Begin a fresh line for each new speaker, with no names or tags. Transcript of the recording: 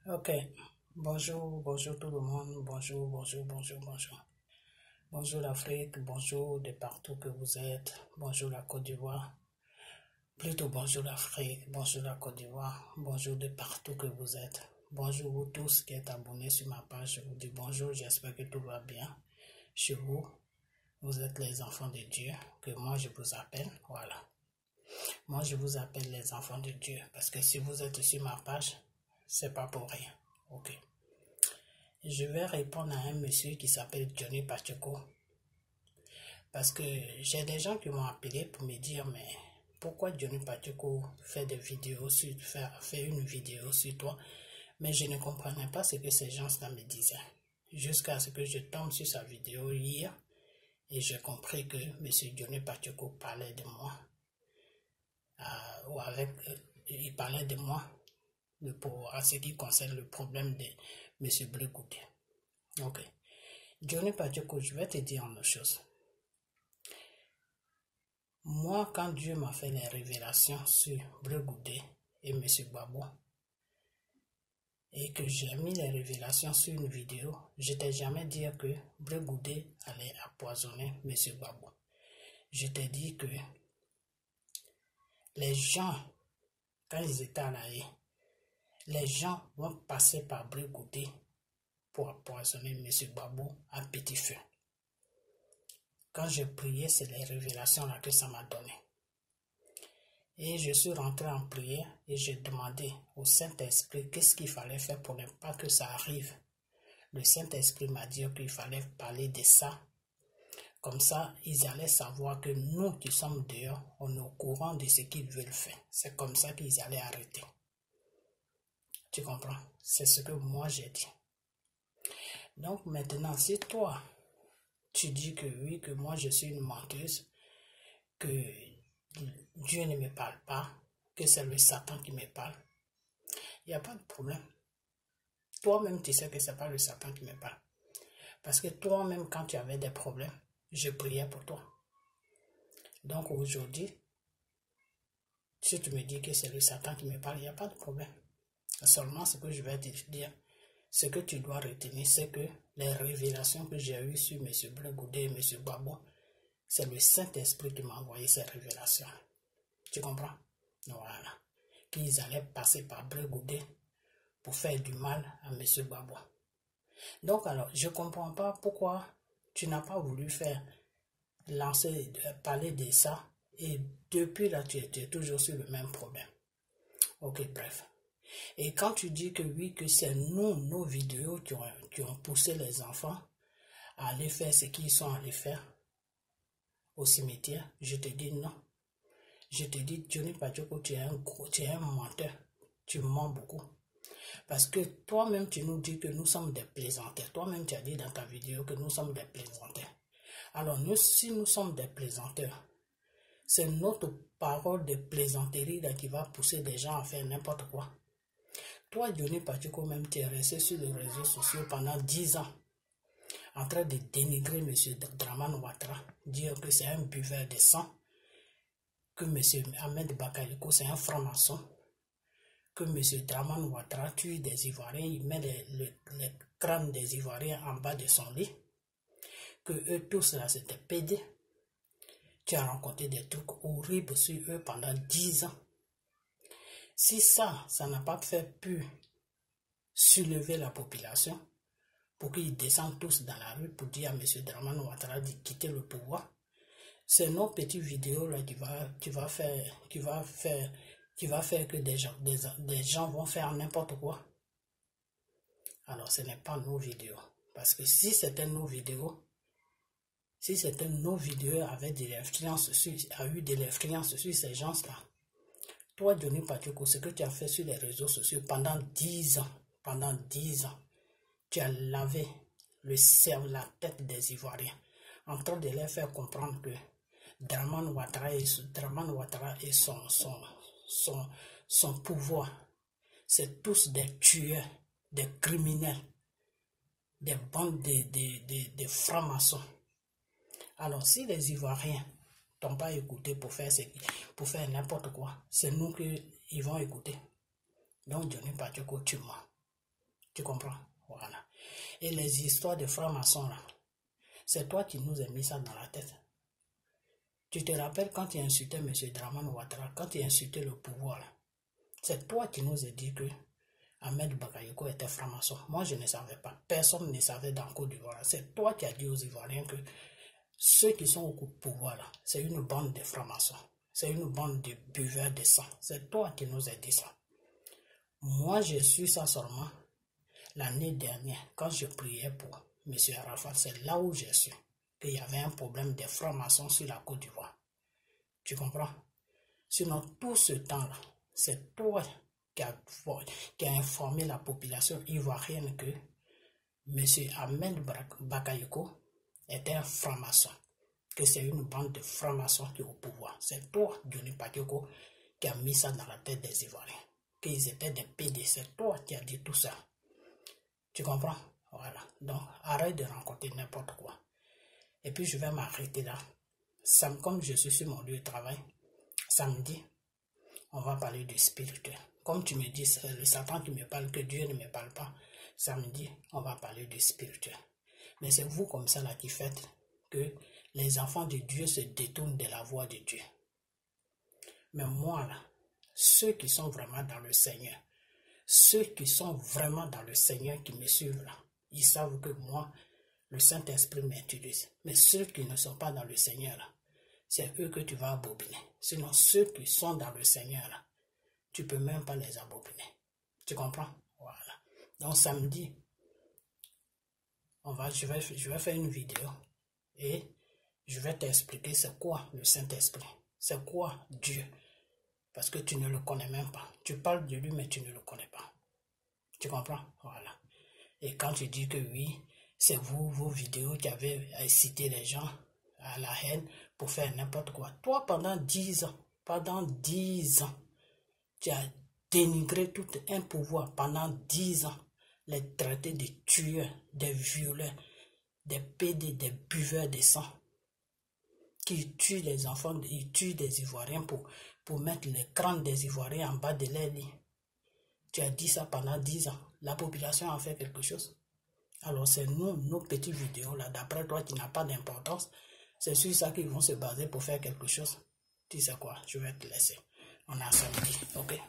Ok, bonjour tout le monde, bonjour. Bonjour l'Afrique, bonjour de partout que vous êtes, bonjour la Côte d'Ivoire, plutôt bonjour l'Afrique, bonjour la Côte d'Ivoire, bonjour de partout que vous êtes. Bonjour vous tous qui êtes abonnés sur ma page, je vous dis bonjour, j'espère que tout va bien chez vous. Vous êtes les enfants de Dieu, que moi je vous appelle, voilà. Moi je vous appelle les enfants de Dieu, parce que si vous êtes sur ma page, c'est pas pour rien. Ok. Je vais répondre à un monsieur qui s'appelle Johnny Pacheco. Parce que j'ai des gens qui m'ont appelé pour me dire, mais pourquoi Johnny Pacheco fait des vidéos fait une vidéo sur toi? Mais je ne comprenais pas ce que ces gens-là me disaient. Jusqu'à ce que je tombe sur sa vidéo hier et j'ai compris que monsieur Johnny Pacheco parlait de moi. Il parlait de moi à ce qui concerne le problème de monsieur Bleu Goudé. Ok. Johnny Pacheco, je vais te dire une chose. Moi, quand Dieu m'a fait les révélations sur Bleu Goudé et M. Gbagbo, et que j'ai mis les révélations sur une vidéo, je t'ai jamais dit que Bleu Goudé allait empoisonner M. Gbagbo. Je t'ai dit que les gens, quand ils étaient à la haie, les gens vont passer par Bleu Goudé pour empoisonner M. Gbagbo à petit feu. Quand je priais, c'est les révélations là que ça m'a donné. Et je suis rentré en prière et j'ai demandé au Saint-Esprit qu'est-ce qu'il fallait faire pour ne pas que ça arrive. Le Saint-Esprit m'a dit qu'il fallait parler de ça. Comme ça, ils allaient savoir que nous qui sommes dehors, on est au courant de ce qu'ils veulent faire. C'est comme ça qu'ils allaient arrêter. Tu comprends? C'est ce que moi j'ai dit. Donc maintenant, si toi, tu dis que oui, que moi je suis une menteuse, que Dieu ne me parle pas, que c'est le Satan qui me parle, il n'y a pas de problème. Toi-même, tu sais que ce n'est pas le Satan qui me parle. Parce que toi-même, quand tu avais des problèmes, je priais pour toi. Donc aujourd'hui, si tu me dis que c'est le Satan qui me parle, il n'y a pas de problème. Seulement, ce que je vais te dire, ce que tu dois retenir, c'est que les révélations que j'ai eues sur M. Bleu Goudé et M. Gbagbo, c'est le Saint-Esprit qui m'a envoyé ces révélations. Tu comprends? Voilà. Qu'ils allaient passer par Bleu Goudé pour faire du mal à M. Gbagbo. Donc alors, je ne comprends pas pourquoi tu n'as pas voulu parler de ça et depuis là, tu es toujours sur le même problème. Ok, bref. Et quand tu dis que oui, que c'est nos vidéos qui ont poussé les enfants à aller faire ce qu'ils sont allés faire au cimetière, je te dis non. Je te dis, Johnny Pacheco, tu es un menteur. Tu mens beaucoup. Parce que toi-même, tu nous dis que nous sommes des plaisanteurs. Toi-même, tu as dit dans ta vidéo que nous sommes des plaisanteurs. Alors, si nous sommes des plaisanteurs, c'est notre parole de plaisanterie là, qui va pousser des gens à faire n'importe quoi. Toi, Johnny Pacheco, même, tu es resté sur les réseaux sociaux pendant 10 ans, en train de dénigrer M. Dramane Ouattara, dire que c'est un buveur de sang, que M. Ahmed Bakayoko, c'est un franc-maçon, que M. Dramane Ouattara tue des Ivoiriens, il met les crânes des Ivoiriens en bas de son lit, que eux tous là c'était pédé. Tu as rencontré des trucs horribles sur eux pendant 10 ans. Si ça n'a pas pu soulever la population pour qu'ils descendent tous dans la rue pour dire à M. Dramane Ouattara de quitter le pouvoir, c'est nos petites vidéos là qui va faire que des gens vont faire n'importe quoi. Alors ce n'est pas nos vidéos. Parce que si c'était nos vidéos avaient de l'influence eu de l'influence sur ces gens-là, toi, Johnny Pacheco, ce que tu as fait sur les réseaux sociaux pendant 10 ans, tu as lavé la tête des Ivoiriens, en train de leur faire comprendre que Dramane Ouattara et son pouvoir, c'est tous des tueurs, des criminels, des bandes de francs-maçons. Alors, si les Ivoiriens t'ont pas écouté pour faire n'importe quoi, c'est nous qu'ils vont écouter. Donc, Johnny Pacheco, tu mens. Tu comprends? Voilà. Et les histoires de francs-maçons là, c'est toi qui nous as mis ça dans la tête. Tu te rappelles quand tu insultais M. Dramane Ouattara, quand tu insultais le pouvoir là, c'est toi qui nous as dit que Ahmed Bakayoko était franc-maçon. Moi, je ne savais pas. Personne ne savait dans Côte d'Ivoire. C'est toi qui as dit aux Ivoiriens que ceux qui sont au pouvoir là, c'est une bande de francs-maçons. C'est une bande de buveurs de sang. C'est toi qui nous as dit ça. Moi, je suis ça seulement l'année dernière, quand je priais pour M. Arafat, c'est là où j'ai su qu'il y avait un problème de francs-maçons sur la Côte d'Ivoire. Tu comprends? Sinon, tout ce temps-là, c'est toi qui a informé la population ivoirienne que M. Ahmed Bakayoko était un franc-maçon, que c'est une bande de francs-maçons qui est au pouvoir. C'est toi, Johnny Bakayoko, qui a mis ça dans la tête des Ivoiriens, qu'ils étaient des PD. C'est toi qui as dit tout ça. Tu comprends? Voilà. Donc, arrête de rencontrer n'importe quoi. Et puis, je vais m'arrêter là. Comme je suis sur mon lieu de travail, samedi, on va parler du spirituel. Comme tu me dis, c'est le Satan qui me parle, que Dieu ne me parle pas. Samedi, on va parler du spirituel. Mais c'est vous comme ça là qui faites que les enfants de Dieu se détournent de la voie de Dieu. Mais moi là, ceux qui sont vraiment dans le Seigneur, ceux qui sont vraiment dans le Seigneur qui me suivent là, ils savent que moi, le Saint-Esprit m'utilise. Mais ceux qui ne sont pas dans le Seigneur là, c'est eux que tu vas abobiner. Sinon, ceux qui sont dans le Seigneur là, tu ne peux même pas les abobiner. Tu comprends? Voilà. Donc samedi, je vais faire une vidéo et je vais t'expliquer c'est quoi le Saint-Esprit. C'est quoi Dieu. Parce que tu ne le connais même pas. Tu parles de lui, mais tu ne le connais pas. Tu comprends? Voilà. Et quand tu dis que oui, c'est vous, vos vidéos qui avez incité les gens à la haine pour faire n'importe quoi. Toi, pendant 10 ans, tu as dénigré tout un pouvoir. Pendant 10 ans, les traités de tueurs, des violeurs, des PD, des buveurs de sang, qui tuent les enfants, ils tuent des Ivoiriens pour mettre les crânes des Ivoiriens en bas de leur lit. Tu as dit ça pendant 10 ans. La population a fait quelque chose. Alors c'est nous, nos petites vidéos là, d'après toi qui n'a pas d'importance, c'est sur ça qu'ils vont se baser pour faire quelque chose. Tu sais quoi, je vais te laisser. On a samedi, ok?